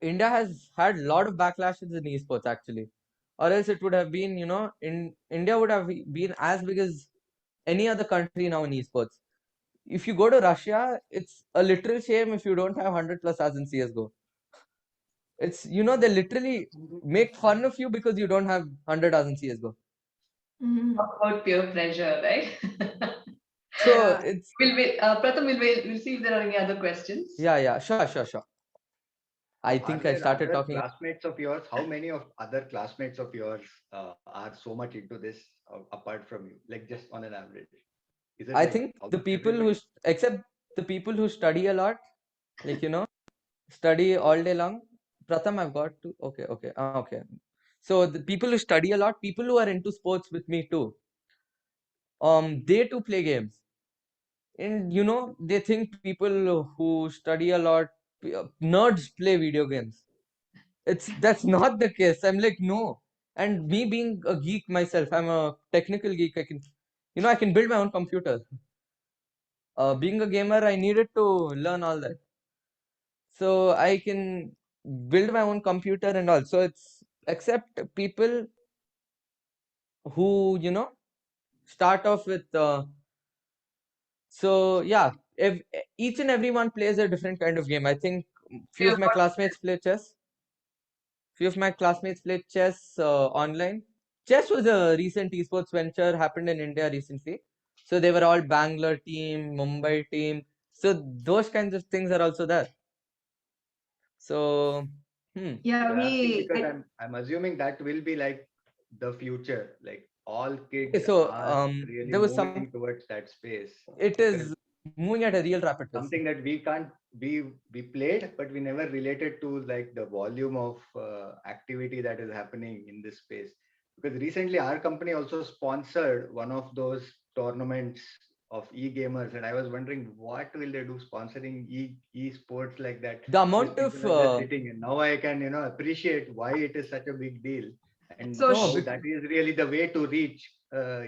India has had a lot of backlashes in esports actually, or else it would have been in India would have been as big as any other country now in esports. If you go to Russia, it's a literal shame if you don't have 100 plus as in CS:GO. It's they literally make fun of you because you don't have 100 as in CS:GO. Talk about peer pressure, right? So Yeah. it's Pratham, we'll see if there are any other questions. yeah, sure. I Are think I there started other talking. classmates of yours? How many of other classmates of yours are so much into this apart from you? Like just on an average, is it I like think the almost people everybody? except the people who study a lot, like study all day long. Pratham, I've got to. Okay. So the people who study a lot, people who are into sports with me too, they too play games. And they think people who study a lot, nerds play video games. That's not the case. I'm like, no. And me being a geek myself, I'm a technical geek. I can build my own computer. Being a gamer, I needed to learn all that. So I can build my own computer and all. So it's except people who start off with so yeah, if each and everyone plays a different kind of game. I think few Yeah, of my classmates play chess. Few of my classmates play chess online. Chess was a recent esports venture, happened in India recently. So they were all Bangalore team, Mumbai team. So those kinds of things are also there. So Yeah, You're asking because I'm assuming that will be like the future. Like all okay. kids So are really there was moving towards that space it because is moving at a real rapid pace. something that we can't we played, but we never related to like the volume of activity that is happening in this space. Because recently our company also sponsored one of those tournaments of e-gamers, and I was wondering what will they do sponsoring esports like that. The These amount of people are just sitting, and now I can appreciate why it is such a big deal, and So no, how that is really the way to reach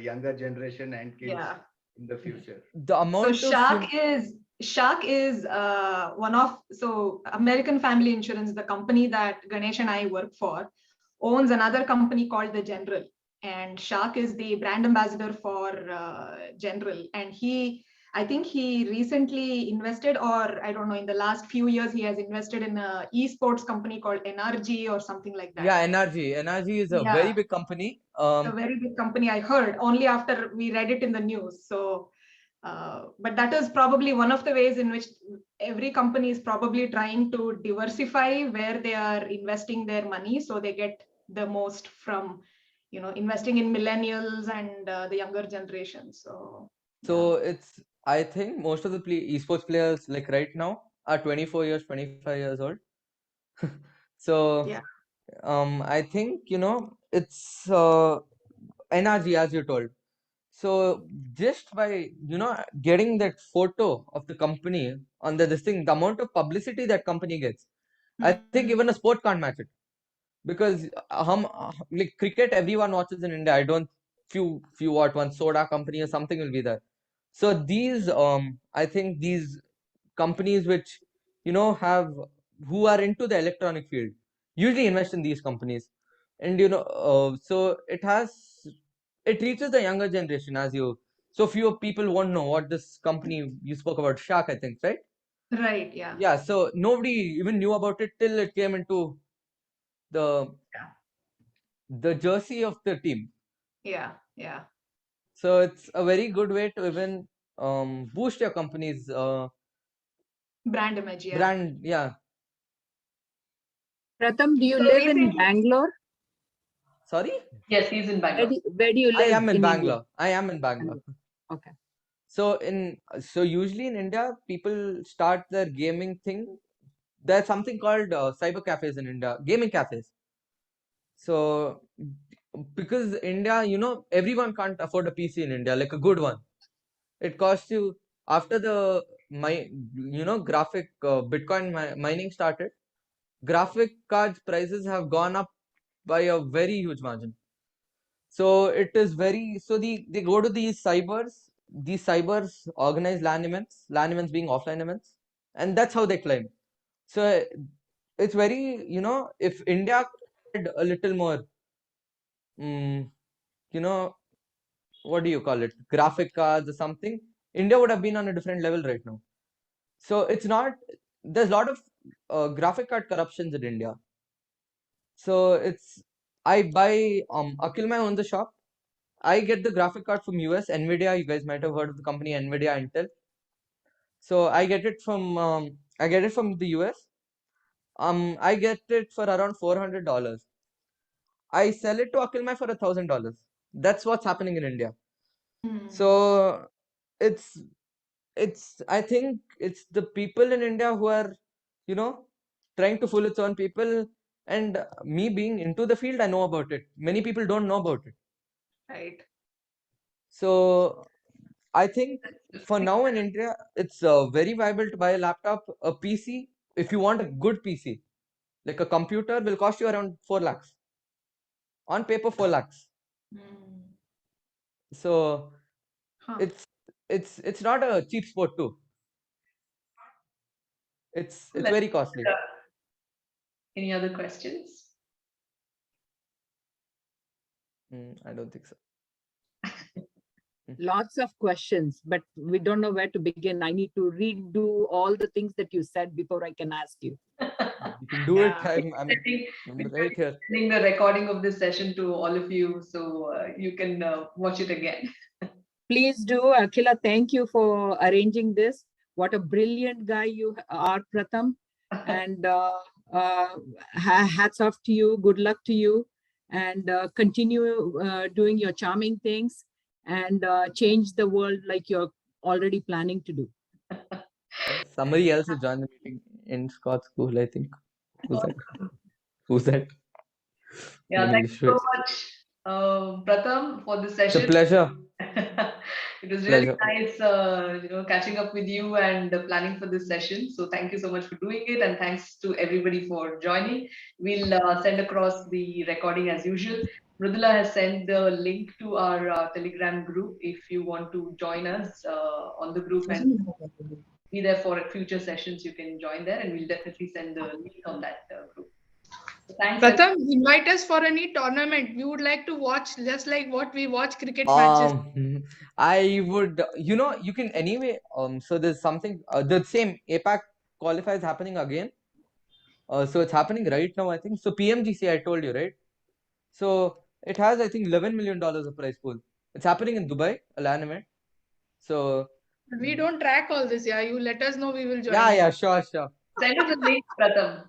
younger generation and kids yeah. in the future. the So amount of Shark is one of American Family Insurance, the company that Ganesh and I work for, owns another company called the General, and Shark is the brand ambassador for General, and I think he recently invested, or I don't know, in the last few years he has invested in a esports company called NRG or something like that. yeah, NRG is a very Yeah, big company. a very big company. I heard only after we read it in the news. So but that is probably one of the ways in which every company is probably trying to diversify where they are investing their money, so they get the most from investing in millennials and the younger generation. So So it's, I think most of the esports players like right now are 24 years, 25 years old. So yeah. I think it's NRG as you told. So just by getting that photo of the company on this thing, the amount of publicity that company gets, I think even a sport can't match it. Because like cricket, everyone watches in India. I don't few what one soda company or something will be there. So these I think these companies which have who are into the electronic field usually invest in these companies, and so it reaches the younger generation as you. So few people won't know what this company you spoke about, Shark, I think, right? Right. Yeah. Yeah. So nobody even knew about it till it came into the the jersey of the team. Yeah. Yeah. So it's a very good way to even boost your company's Brand image. Yeah. brand. Yeah. Pratham, do you So live in recently, Bangalore? Sorry? yes, he's in Bangalore. Where do you I live am in in India? Bangalore. I am in Bangalore. Bangalore. Okay. So usually in India, people start their gaming thing. There's something called cyber cafes in India, gaming cafes. So because India, everyone can't afford a PC in India, like a good one. It costs you after the graphic Bitcoin mining started. Graphic cards prices have gone up by a very huge margin. So it is very so they go to these cybers organize LAN events being offline events, and that's how they climb. So it's very if India had a little more mm, you know what do you call it, graphic cards or something, India would have been on a different level right now. So it's not, there's a lot of graphic card corruptions in India. So it's, I buy Akilmai owns the shop. I get the graphic card from US, Nvidia. You guys might have heard of the company Nvidia, Intel. So I get it from the US. I get it for around $400. I sell it to Akilmai for $1,000. That's what's happening in India. So it's I think it's the people in India who are, you know, trying to fool its own people. And me being into the field, I know about it. Many people don't know about it. Right. So I think for now in India, it's very viable to buy a laptop, a PC. If you want a good PC, like a computer, will cost you around 4 lakhs. On paper, 4 lakhs. So Huh. it's not a cheap sport too. It's very costly. Any other questions? I don't think so. Lots of questions, but we don't know where to begin. I need to redo all the things that you said before I can ask you. You can do it. I'm right here. Sending the recording of this session to all of you, so you can watch it again. Please do. Akhila, thank you for arranging this. What a brilliant guy you are, Pratham. And hats off to you. Good luck to you. And continue doing your charming things and change the world like you're already planning to do. Somebody else has joined the meeting in Scott's school, I think. Who's that? Who's that? Yeah, Let me thank just you wait. so much, Pratham, for this It's a session. pleasure. It was really Pleasure. nice, catching up with you and planning for this session. So thank you so much for doing it, and thanks to everybody for joining. We'll send across the recording as usual. Mridula has sent the link to our Telegram group if you want to join us on the group and be there for future sessions. You can join there, and we'll definitely send the link on that group. So thanks. Pratham, invite us for any tournament. We would like to watch just like what we watch cricket matches. I would, you can anyway. So there's something. The same APAC qualifier is happening again. So it's happening right now, I think. So PMGC, I told you, right? So it has, I think, $11 million of prize pool. It's happening in Dubai, a LAN event. So We don't track all this, yeah. You let us know, we will join. yeah, sure. Send us a link, Pratham,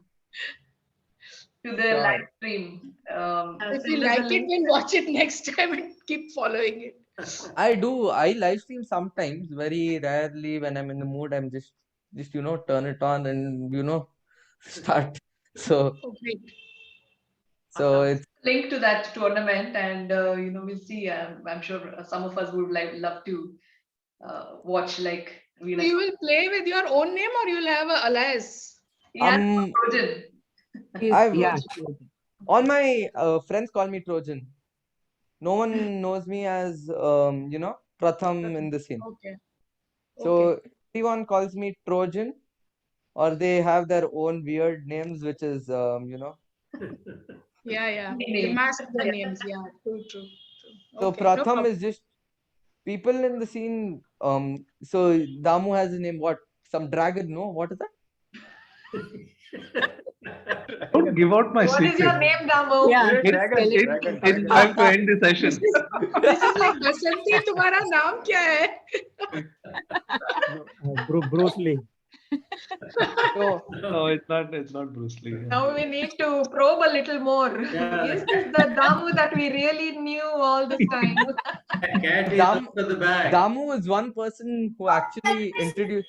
to the Sure. live stream. If send you us a like it, link. we'll watch it next time and keep following it. I do. I live stream sometimes, very rarely when I'm in the mood. I'm just turn it on and start. So Oh, great. so it's Link to that tournament, and we'll see. I'm sure some of us would love to watch. Like So you will play with your own name or you'll have a alias? Trojan. I've all my friends call me Trojan. No one knows me as Pratham in the scene. Okay. So everyone calls me Trojan, or they have their own weird names, which is Yeah. They mask the names. Yeah, true. So Okay, no Pratham problem. is just people in the scene. So Damu has a name. What? Some dragon? No, what is that? Don't give out my What secret. is your name, Damu? Yeah, It's time to end the session. This is like Basanti, तुम्हारा नाम क्या है? Bruce Lee. No, it's not Bruce Lee. Now we need to probe a little more. Is this the Damu that we really knew all this time? Cat is after the bag. Damu is one person who actually introduced.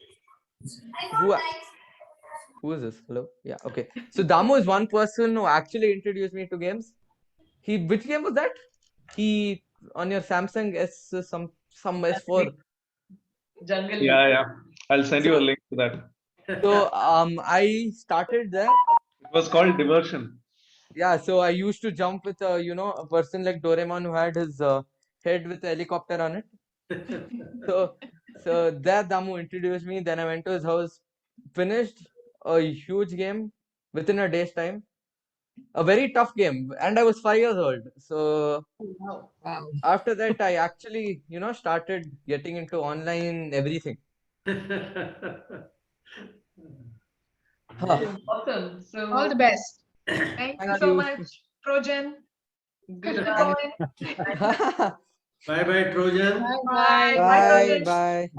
Who is this? Hello? Yeah, okay. So Damu is one person who actually introduced me to games. Which game was that? He on your Samsung S some S4. Jungle. Yeah. I'll send you a link to that. So I started there. It was called Diversion. Yeah, so I used to jump with a person like Doraemon who had his head with a helicopter on it. So there Damu introduced me. Then I went to his house, finished a huge game within a day's time. A very tough game, and I was 5 years old. So after that, I actually started getting into online everything. Awesome. So All the best. Thank you Thank so you. much, Trojan. Good night. Bye bye, Trojan. Bye. Bye, Trojan. Bye.